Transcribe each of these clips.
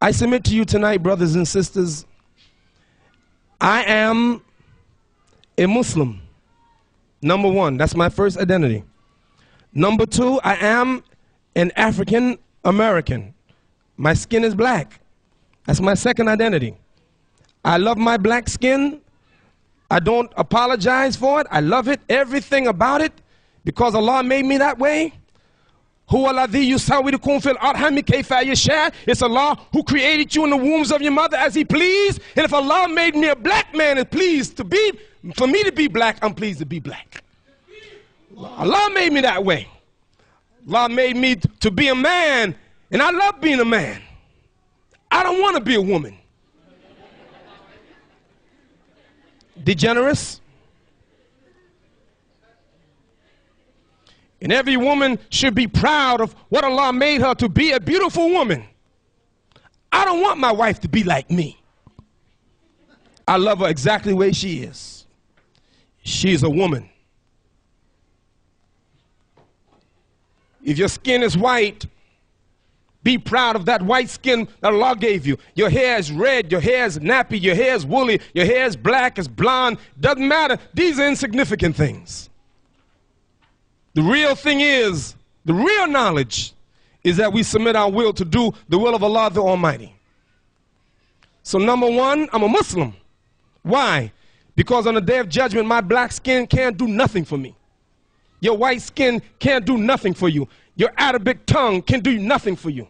I submit to you tonight, brothers and sisters, I am a Muslim. Number one, that's my first identity. Number two, I am an African American. My skin is black. That's my second identity. I love my black skin. I don't apologize for it. I love it, everything about it, because Allah made me that way. It's Allah who created you in the wombs of your mother as He pleased. And if Allah made me a black man and pleased to be, for me to be black, I'm pleased to be black. Allah made me that way. Allah made me to be a man, and I love being a man. I don't want to be a woman. Degenerous. And every woman should be proud of what Allah made her to be, a beautiful woman. I don't want my wife to be like me. I love her exactly the way she is. She's a woman. If your skin is white, be proud of that white skin that Allah gave you. Your hair is red, your hair is nappy, your hair is woolly, your hair is black, it's blonde. Doesn't matter. These are insignificant things. The real thing is, the real knowledge is that we submit our will to do the will of Allah the Almighty. So number one, I'm a Muslim. Why? Because on the day of judgment, my black skin can't do nothing for me. Your white skin can't do nothing for you. Your Arabic tongue can do nothing for you.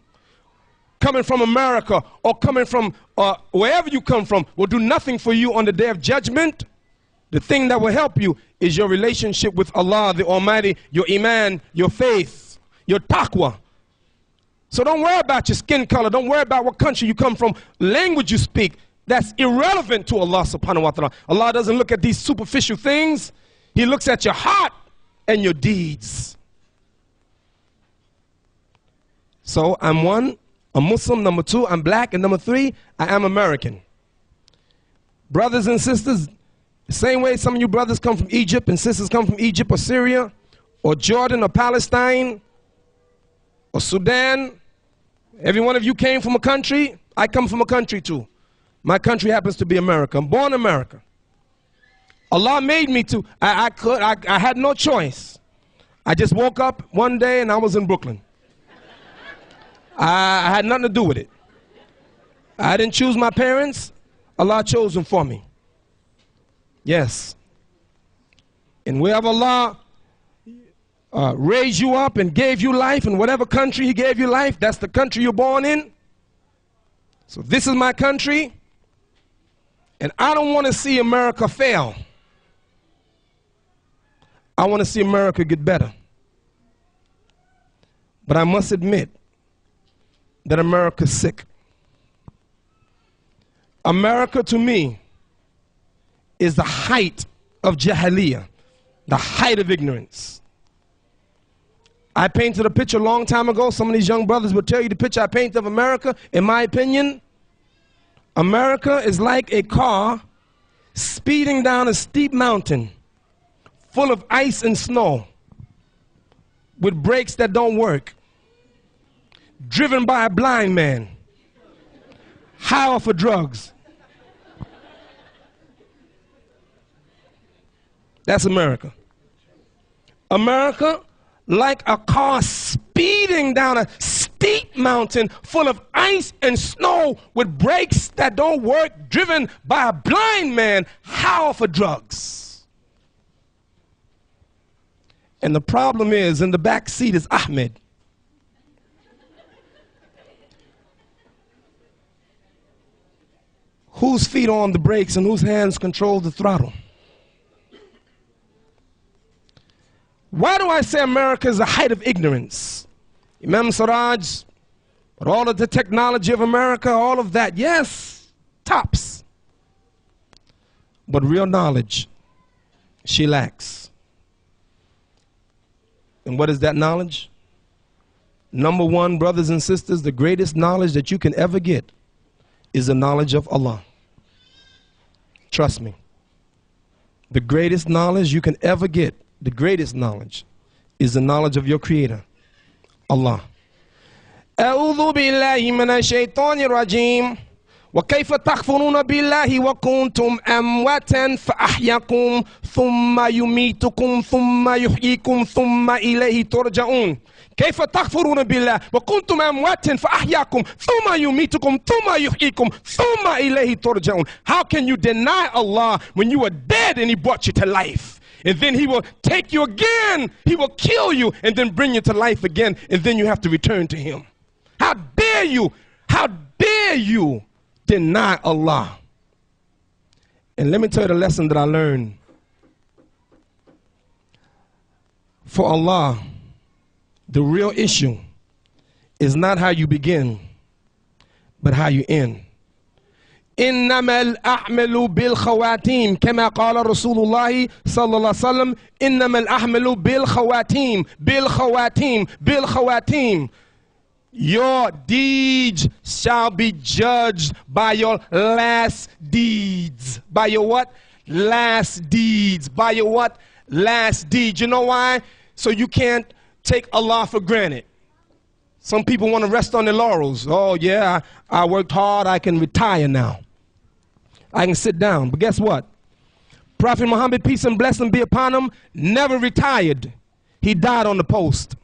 Coming from America or coming from wherever you come from will do nothing for you on the day of judgment. The thing that will help you is your relationship with Allah the Almighty, your iman, your faith, your taqwa. So don't worry about your skin color. Don't worry about what country you come from, language you speak. That's irrelevant to Allah subhanahu wa ta'ala. Allah doesn't look at these superficial things. He looks at your heart and your deeds. So I'm one, a Muslim. Number two, I'm black. And number three, I am American. Brothers and sisters, the same way some of you brothers come from Egypt and sisters come from Egypt or Syria or Jordan or Palestine or Sudan. Every one of you came from a country. I come from a country too. My country happens to be America. I'm born in America. Allah made me to. I had no choice. I just woke up one day and I was in Brooklyn. I had nothing to do with it. I didn't choose my parents. Allah chose them for me. Yes. And wherever Allah raised you up and gave you life, in whatever country He gave you life, that's the country you're born in. So this is my country. And I don't want to see America fail. I want to see America get better. But I must admit that America's sick. America, to me, is the height of jahiliyyah, the height of ignorance. I painted a picture a long time ago. Some of these young brothers will tell you the picture I painted of America. In my opinion, America is like a car speeding down a steep mountain full of ice and snow with brakes that don't work, driven by a blind man, high off of drugs. That's America. America, like a car speeding down a steep mountain full of ice and snow with brakes that don't work, driven by a blind man, high off of drugs. And the problem is, in the back seat is Ahmed. Whose feet are on the brakes and whose hands control the throttle? Why do I say America is the height of ignorance? Imam Siraj, but all of the technology of America, all of that, yes, tops. But real knowledge, she lacks. And what is that knowledge? Number one, brothers and sisters, the greatest knowledge that you can ever get is the knowledge of Allah. Trust me. The greatest knowledge you can ever get, the greatest knowledge, is the knowledge of your Creator, Allah. أعوذ بالله من الشيطان الرجيم وكيف تكفرون بالله وكنتم أمواتا فأحياكم ثم يميتكم ثم يحييكم ثم إليه ترجعون. كيف تكفرون بالله وكنتم أمواتا فأحياكم ثم يميتكم ثم يحييكم ثم إليه ترجعون. How can you deny Allah when you were dead and He brought you to life? And then He will take you again, He will kill you and then bring you to life again, and then you have to return to Him. How dare you? How dare you deny Allah? And let me tell you the lesson that I learned. For Allah, the real issue is not how you begin, but how you end. إنما الأعمال بالخواتيم كما قال رسول الله صلى الله عليه وسلم إنما الأعمال بالخواتيم بالخواتيم بالخواتيم. Your deeds shall be judged by your last deeds. By your what? Last deeds. By your what? Last deeds. You know why? So you can't take Allah for granted. Some people want to rest on their laurels. Oh yeah, I worked hard, I can retire now. I can sit down. But guess what? Prophet Muhammad, peace and blessing be upon him, never retired. He died on the post.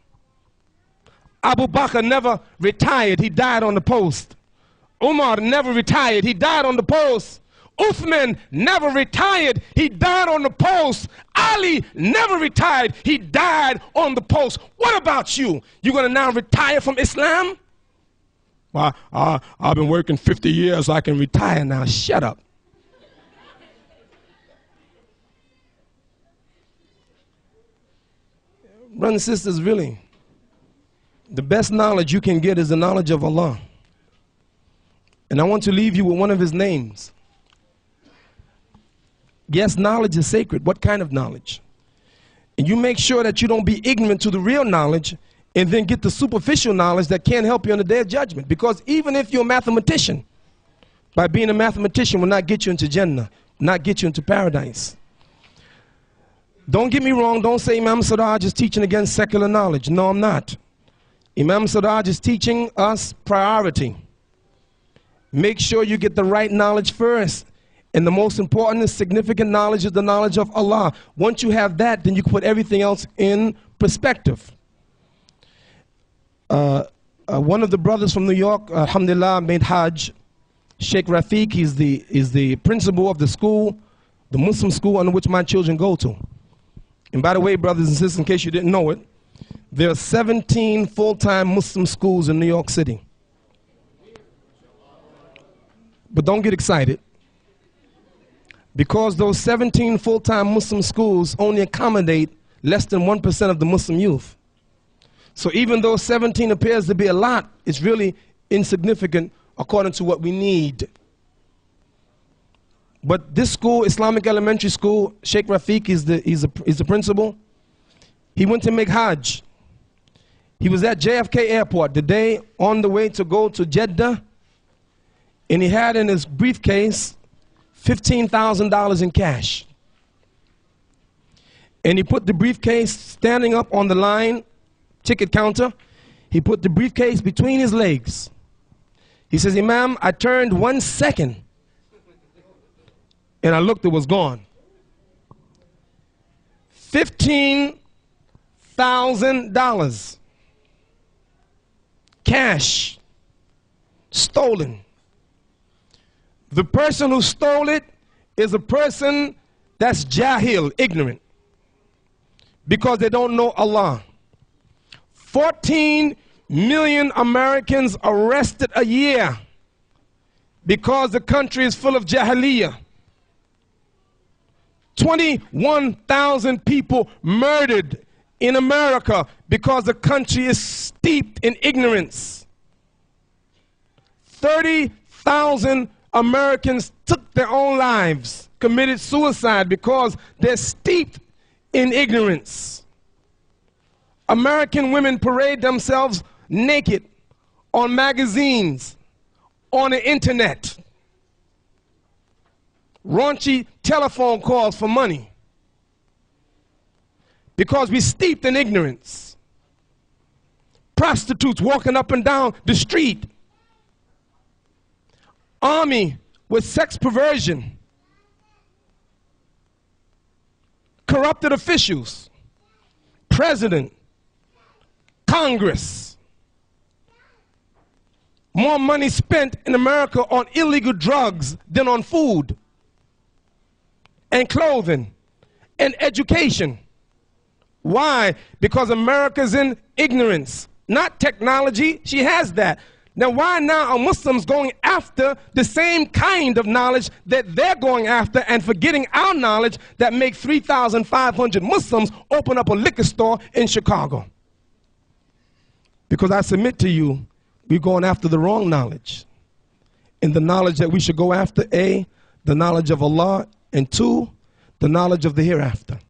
Abu Bakr never retired. He died on the post. Umar never retired. He died on the post. Uthman never retired. He died on the post. Ali never retired. He died on the post. What about you? You going to now retire from Islam? Well, I've been working 50 years. I can retire now. Shut up. Brothers and sisters, really, the best knowledge you can get is the knowledge of Allah. And I want to leave you with one of His names. Yes, knowledge is sacred. What kind of knowledge? And you make sure that you don't be ignorant to the real knowledge and then get the superficial knowledge that can't help you on the day of judgment. Because even if you're a mathematician, by being a mathematician will not get you into Jannah, not get you into paradise. Don't get me wrong. Don't say Imam Siraj is teaching against secular knowledge. No, I'm not. Imam Siraj is teaching us priority. Make sure you get the right knowledge first. And the most important and significant knowledge is the knowledge of Allah. Once you have that, then you can put everything else in perspective. One of the brothers from New York, alhamdulillah, made Hajj. Sheikh Rafiq, he's the principal of the school, the Muslim school under which my children go to. And by the way, brothers and sisters, in case you didn't know it, there are 17 full-time Muslim schools in New York City. But don't get excited, because those 17 full-time Muslim schools only accommodate less than 1% of the Muslim youth. So even though 17 appears to be a lot, it's really insignificant according to what we need. But this school, Islamic Elementary School, Sheikh Rafiq is the principal. He went to make Hajj. He was at JFK Airport the day on the way to go to Jeddah, and he had in his briefcase $15,000 in cash. And he put the briefcase standing up on the line, ticket counter. He put the briefcase between his legs. He says, Imam, I turned 1 second, and I looked, it was gone. $15,000. Cash. Stolen. The person who stole it is a person that's jahil, ignorant, because they don't know Allah. 14 million Americans arrested a year because the country is full of jahiliyyah. 21,000 people murdered in America because the country is steeped in ignorance. 30,000 Americans took their own lives, committed suicide because they're steeped in ignorance. American women parade themselves naked on magazines, on the internet. Raunchy telephone calls for money because we're steeped in ignorance. prostitutes walking up and down the street, army with sex perversion, corrupted officials, president, Congress. More money spent in America on illegal drugs than on food and clothing and education. Why? Because America's in ignorance, not technology. She has that. Now, why now are Muslims going after the same kind of knowledge that they're going after and forgetting our knowledge that make 3,500 Muslims open up a liquor store in Chicago? Because I submit to you, we're going after the wrong knowledge. And the knowledge that we should go after, A, the knowledge of Allah, and 2, the knowledge of the hereafter.